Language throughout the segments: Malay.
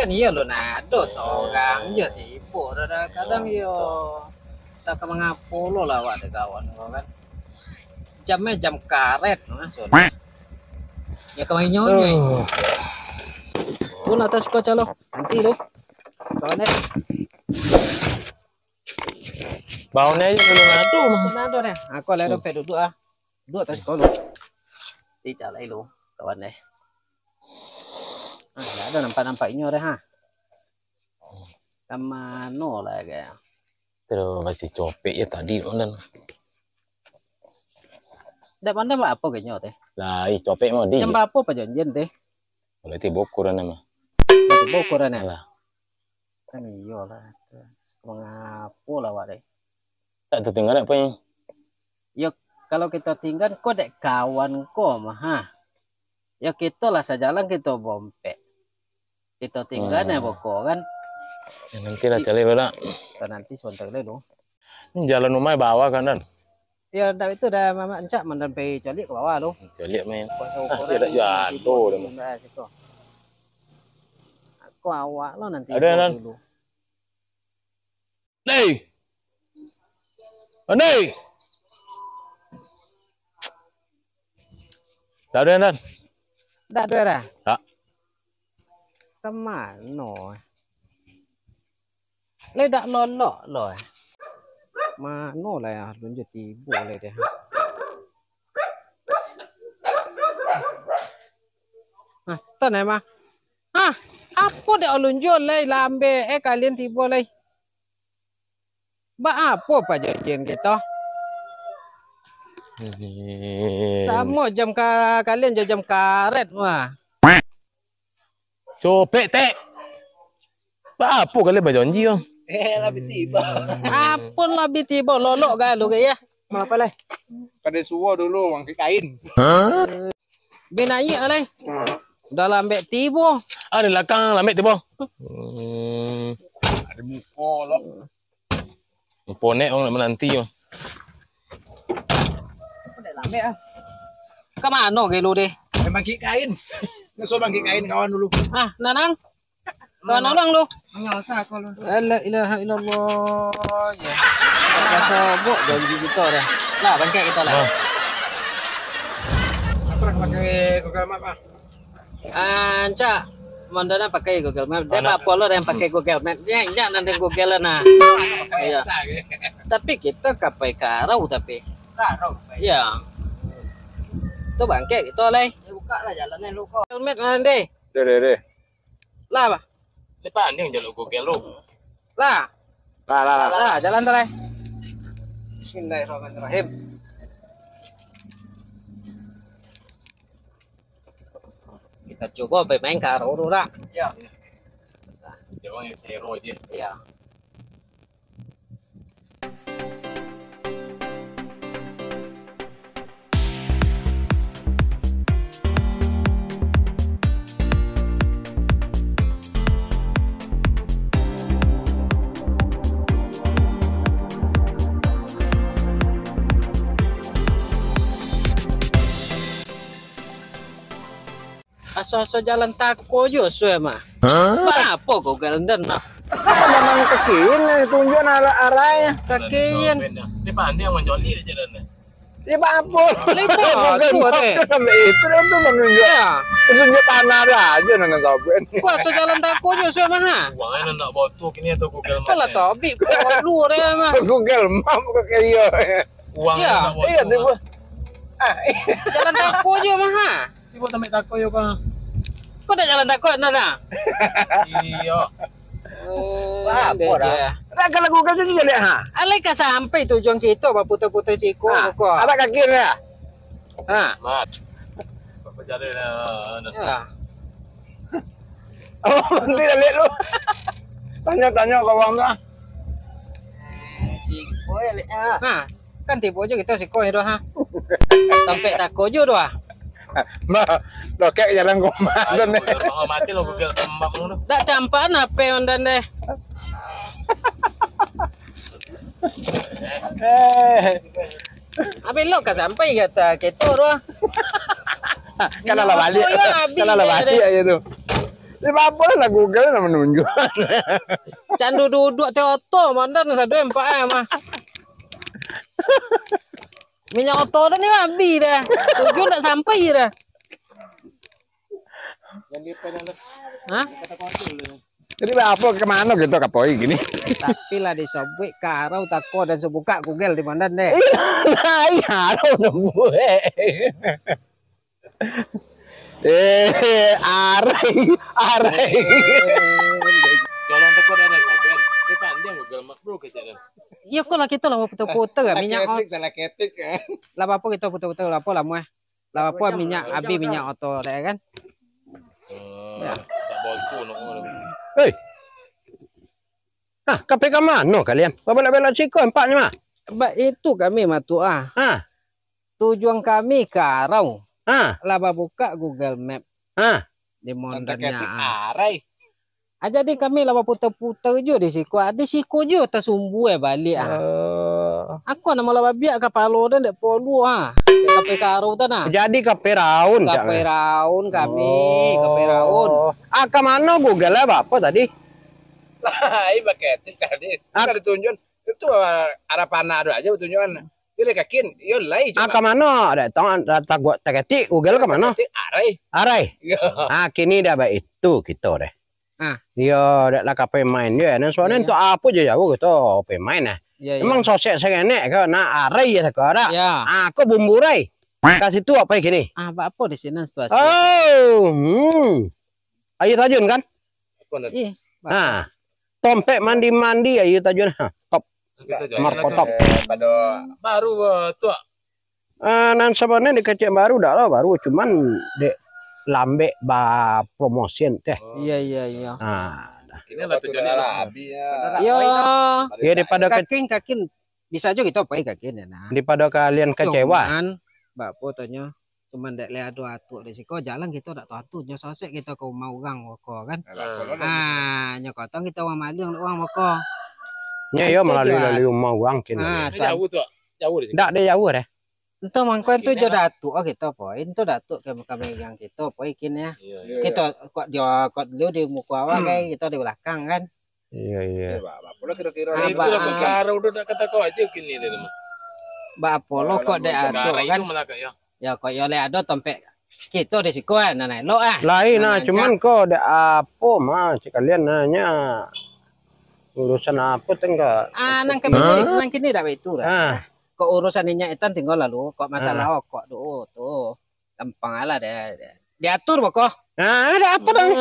kan iya lo nado seorang ya tipu kadang yo tak mengapolo lah wak kawan kan jamnya jam karet mas ya kemarin nyonya tuh atas kau calo nanti lo soalnya baunya aja belum nado deh aku lero duduk duduk atas kau lo di calai lo kawan deh nggak ada nampak-nampaknya deh ha kemana lah kayak terus masih copek ya tadi dan dah pandai apa kayaknya teh lah copek mau di jam apa janjian teh boleh tiba ukuran mah tiba ukuran ya lah kan iya lah mengapo lah wak deh tak tertinggal apa yang ya kalau kita tinggal kok dek kawan kok mah ha ya kita lah sejalan kita bompek kita tinggal ya pokok kan ya, nanti lah cari lo nanti sebentar dulu jalan rumah bawah kan dan ya dari itu dah mama encak mendampingi calik ke bawah lo cari main tidak jatuh deh aku awak lo nanti ada dulu nih nih tak ada dan dah ada dah tak kemana le dak lolok lo mano lah ya lunjut tibu le deh tan mah apa dek lunjut le lambe kalian tibu le ba apa janjian kita sama jam kalian jam karet mah copek tek apa kali berjanji oh lebih tiba apun lebih tiba lolok kan lu ya apa lah kada suwo dulu wangke kain binai alai dalam bek tibo ada belakang lamek tiba ada muko lo ponek orang menanti oh lambe kemana ke lu deh bangkit kain ngeso bangkit kain kawan dulu nanang kawan orang lu ngalsa aku lu la ilaha illallah ya kasobok janji kita dah lah bangkit kita lah apa pakai Google Map anca mandana pakai Google Map dia apa lo yang pakai Google Map ya nanti Google nah iya tapi kita kapai karau tapi karau ya tuh bangke gitu leh buka lah jalannya lu kok helmet nanti deh lah bah depan dia jalur Google lu lah lah jalan terus Bismillahirrahmanirrahim kita coba bermain karo dulu lah ya jangan yang zero aja ya aso-aso jalan tako jo suwe mah. Apa kok galden mah? memang kekian tunjukan arahnya Kakian. depan dia menjoli aja dan ya apa Lebar tuh teh. sampai itu tuh menunjuk Ya. tunjuk tanah aja nana soben Ku aso jalan tako jo suwe mah. Ha? uangnya nak botok ini atau Google Map Kalau tobi lu re mah. Google Map kok kayak iya uangnya Iya, nak botok iya tiba Jalan tako jo mah. Ha? tiba sampai tako yo kan Kok dah jalan tako nana? iya Apa dah? nah kalau Google jadi jadi Alai ka sampai tujuan kita ba putar-putar siko kok. ada kaki ya mat apa jadi lah Ya. oh tidak lihat lu tanya-tanya ke bang tuh Siko ya le. Ha. Kan tiba aja kita siko ya ha. Sampai tako jo doa. mbak lo kayak jalan komandan deh mati lo Google Map lu Dak campan apa ondan deh. Abi lo ka sampai kata kita doa. kalau lah balik aja tuh apa lah Google lah menunjuk. Candu duduk teh oto mandan sadu empat mah. Minyak oto dah ni habis dah. Tujuan tak sampai dah. Hah? Jadi apa kemana gitu kapoi gini? Tapi lah di Subway karau tako dan sebuka Google di mandan deh. Iya, nemu. Arai. Kalau tekor ada soben, dia pandang Google Map bro kejaran. Iya kok lah kita lah putar-putar kan minyak oto. Salah ketik kan. Lah apa kita putar-putar lah apa lah muah. Lah apa minyak abi minyak oto deh kan. Tak bawa pun aku. Hei. Ah, KPK mana kalian? Kau belak-belak Ciko empat ni mah. Ba itu kami matu ah. Ah, Tujuan kami karau. ah, Laba buka Google Map ah. di mondannya. Arai. Jadi kami laba putar-putar je di siku. Di siku je tersumbu balik ah. Aku nama laba biak kapalo dan dek polu ah. Kape karo tanah. Jadi KP Raun. Kape raun kami, kape raun. Ah, ke mana Google apa tadi? Hai pakai tadi. Ada tunjuk itu arah panah ada aja tunjukan. Dia kakin, yo lai. Ah, ke mana? Datang data gua ketik Google ke mana? Arai. Arai. Ah, kini dah baik itu gitu deh. Ah. Yo, dak lah KP main dia. Dan soalnya untuk apa je jauh gitu pemain nah. Ya, ya. Emang sosek saya nek ke na arai ya sekarang. Ya. Aku bumbu rai. Kasih tu apa gini? Ah, apa di sini situasi? Oh, Ayu Tajun kan? Iya. Nah, tompek mandi-mandi Ayu Tajun. Ha, top. Marco top. Pada baru tua. Nan sebenarnya di kecil baru dah lah baru cuman dek lambe ba promotion teh. Iya, iya, iya. Nah, Ini lah tujuannya rabi ya. Yo. ya daripada Kakin bisa aja kita pakai kakin ya nah. daripada kalian kecewa. Cuman Mbak Po tanya cuman dek lihat dua atuk di siko jalan kita dak tahu nya sosek kita kau mau gang woko kan. Ah, nyokotong kita uang maling uang woko. Ya yo melalui mau uang kini. Ah, Jauh tuh. Jauh di sini. Dak dia jauh deh. Ento mangko itu jo datuk oh kita poin itu datuk ke kami yang kita poin ya. Kita kok dia kok lu di muka awal kayak kita di belakang kan. Iya iya. Bapak kira-kira itu lah karo udah kata kau aja gini deh mah. Mbak Apollo kok dek atuk kan. Itu malah ya. Ya kok yo le ado tompek kita di siku nah lo ah. Lain nah cuman kok dak apa mah kalian nanya urusan apa tengah. Ah nang kini dak itu dah. Ah. Kok urusan minyak etan tinggal lalu kok masalah kok tuh gampang ala deh diatur kok. Nah, ada apa dong?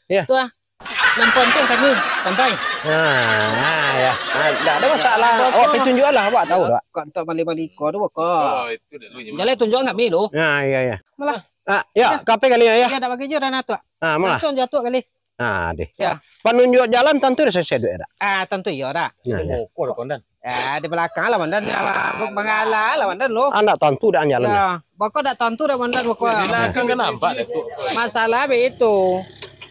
Ya. Tuh ah. 6 ponteng kami sampai. Nah, ya. Enggak ada masalah. Oh, tunjukan lah, Pak tahu, Pak. Kok untuk balik kok tuh kok. Oh, itu deh lu. Jalan tunjuk enggak mi lu. Nah, iya iya. Malah. Ah, ya, KP kali ya. Ya dak bagi je dan atu. Ah, malah. Langsung jatuh kali. Nah, deh. Ya. Penunjuk jalan tentu udah selesai duit, Dak. Ah, tentu ya dah. Nah, ya. Kok kondan. Ya, di belakang lah mandan. Mangala lah mandan lu. Anda tentu dah jalan. Ya, pokok dak tentu dah mandan pokok. Di belakang kan nampak deh tuh. Masalah itu.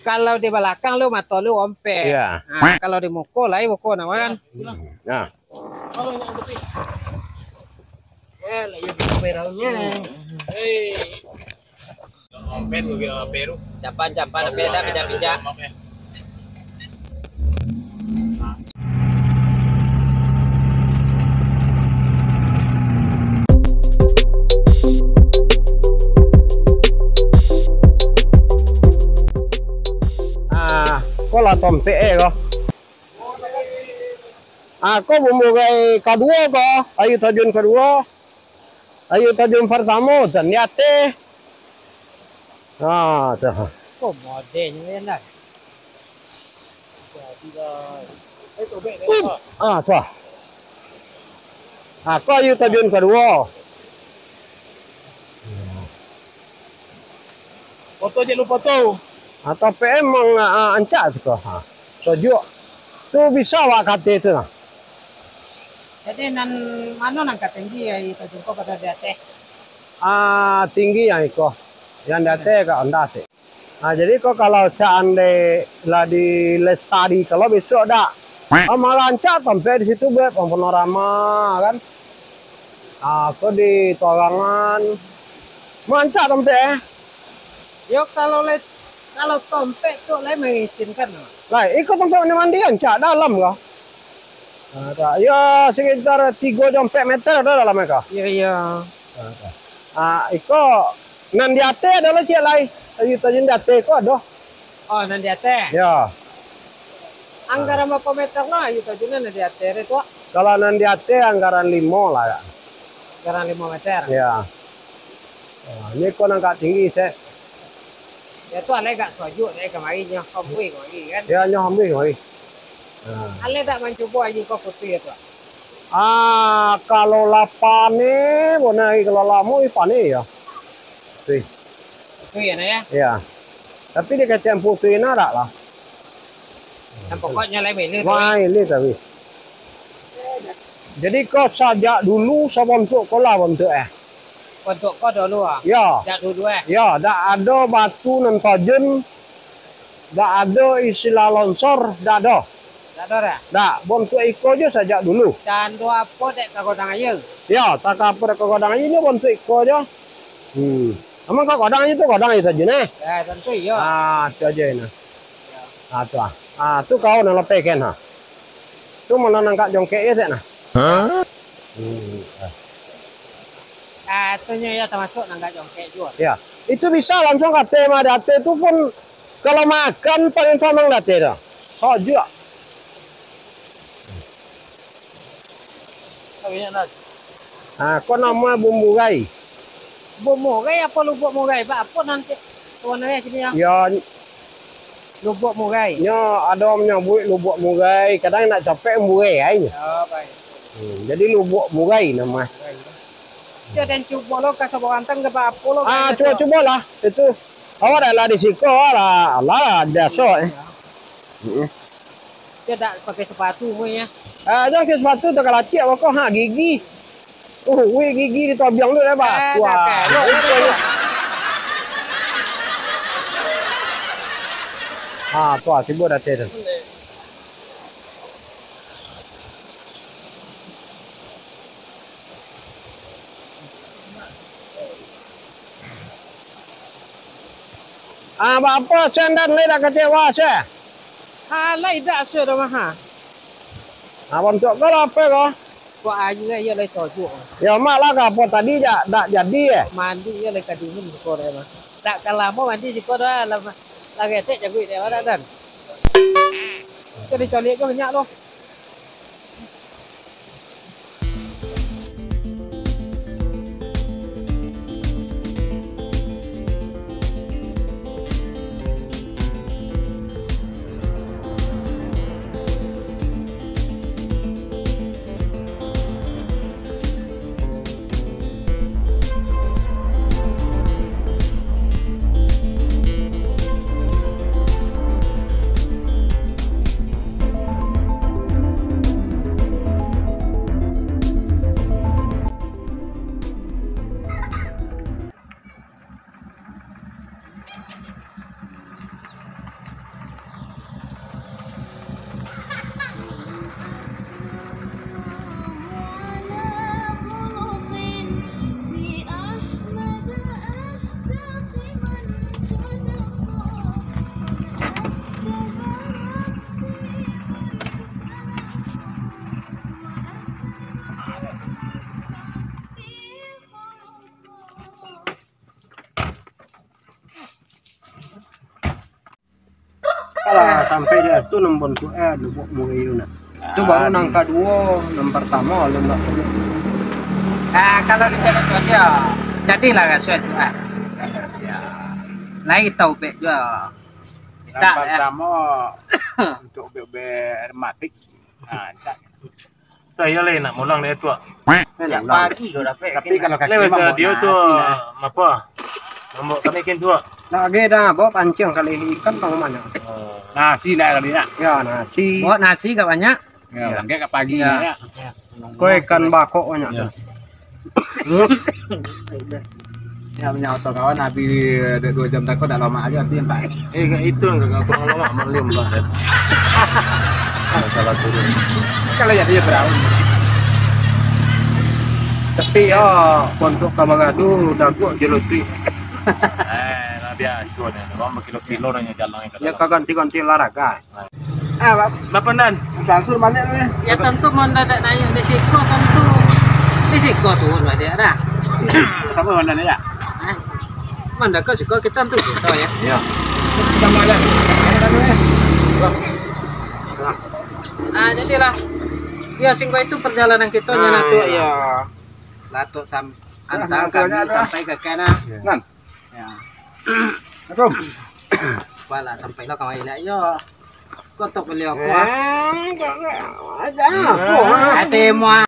Kalau di belakang lu mata lu ompe. Iya. Nah, kalau di muko lah muko nawan. Nah. Ya, lah ya peralnya. Hei. Open gue Peru. Capan beda bija. Có là tôm tệ có có bumbu kayak kedua ko ayo tajun kedua ayo tajun pertama ternyata tuh Kok modelnya lah. tuh ko ayo tajun kedua Foto aja lu foto. atau emang ancak tuh sojo tuh bisa wak kate itu nah. Jadi mana nang tinggi ya itu jumpa pada date. Tinggi yang iko yang date ke ondase. Jadi kok kalau seandainya lah di lestari kalau besok dak malah ancak sampai di situ buat panorama kan. Aku di Torangan mancak sampai Yo kalau Kalau tompek tuh lah mengizinkan. Lah, ikut tempat mandian cak dalam kah? Ada. Ya sekitar 3 meter ada dalam kah? Iya iya. Iko nan di ate adalah cik lai. Tajin di ate ko ada. Oh nanti ate. Ya. Anggaran berapa meter lah itu juga nanti ate itu. Kalau nan di ate anggaran 5 lah ya. Anggaran 5 meter. Ya. Ini ko nang kak tinggi saya. Ya tuh ale gak soju deh kemarinnya kompui kemarin kan. Ya nyoh ambil koi. Ale tak mencoba aja kok putih itu. Kalau lapane, bona kalau lamu ipane ya. Tuh. Itu ya ya. Ya. Tapi dia kacang putih nara lah. Dan pokoknya lah ini. Wah, ini tapi. Jadi kau sajak dulu sebontuk kolah bentuk Untuk kau dulu ah. Ya. Jak dulu Ya, dak ada batu nan tajen. Dak ada istilah longsor, dak ada. Tak ada dah. Dak, bentuk iko je sajak dulu. Dan dua apa dek kau godang aja. Ya, tak apa ke godang ini bentuk iko je. Emang kau godang itu godang itu saja nih. Ya tentu iya. Itu aja ini. Tuh. Tu kau nak lepaskan ha. Tu mana nangkap jongkek ya tak nah. Itunya ya termasuk nangkap jongkek juga. Ya, itu bisa langsung kate mah date itu pun kalau makan paling senang date dah. Saja. Kau nama bumbu gai. Bumbu gai apa lubuk mugai? Apa nanti warnanya sini ya? Ya, Lubuk mugai. nya ada menyebut lubuk mugai. Kadang nak capek mugai aja. Oh baik. Jadi lubuk mugai nama. Dia dan cuba lo kasih bawa anteng ke apa lo? Coba lah itu. Awak dah lah di siko lah, lah biasa. Dia tak pakai sepatu ya. Jangan ke sepatu tu kalau cik awak kau gigi. Wih gigi di tobiang tu dah bah. Tuah sibuk dah tu. Apa sendan ni dah kecewa saya. Lai dah sudah mah. Bentuk kau apa kau? Kau aja ya lai soju. Ya malah apa tadi tak jadi Mandi ya lai kadungin kau dah mah. Tak kalah mau mandi si kau dah lagi tek jago dia ada dan. Jadi cari kau banyak loh. Kalau sampai dia tu nombor tu lubuk mugai tu nak. Itu baru nang kedua, nang pertama lu nak. Kalau dicari tu dia jadilah rasa tu Ya. Lagi tahu be juga. Yang pertama untuk bermatik. Saya lain nak mulang dia tu. Yang pagi kau dapat. Tapi kalau kaki Lepas mah dia tu apa? Nombor kami kan tu. Lagi dah bawa pancing kali ikan bang mana? nasi lah kali nak. Ya nasi. Buat nasi gak banyak. Ya, enggak ke pagi Ya. ya. Kau ikan bakok banyak. Ya. Ya punya auto kawan habis 2 jam takut dah lama aja nanti Pak. Itu enggak kurang lama malam lah. Masalah turun. Kalau jadi berapa? Tapi ya untuk kamera tu dah gua jeluti. biasa nih. Mau kilo-kilo nanya jalan Ya ganti-ganti olahraga. Bapak dan Sansur mana nih? Ya tentu mendadak naik di siko tentu. Di siko tuh lah dia dah. Sama mana ya? Mendadak siko kita tentu gitu ya. Iya. Sama ada. Jadilah. Ya singko itu perjalanan kita nyana tuh ya. Latuk antar kami sampai ke kana. Nan. Ya. Assalamualaikum. Wala sampai lo kawai lah yo. Kotok beliau ko. Aja. Ate mo.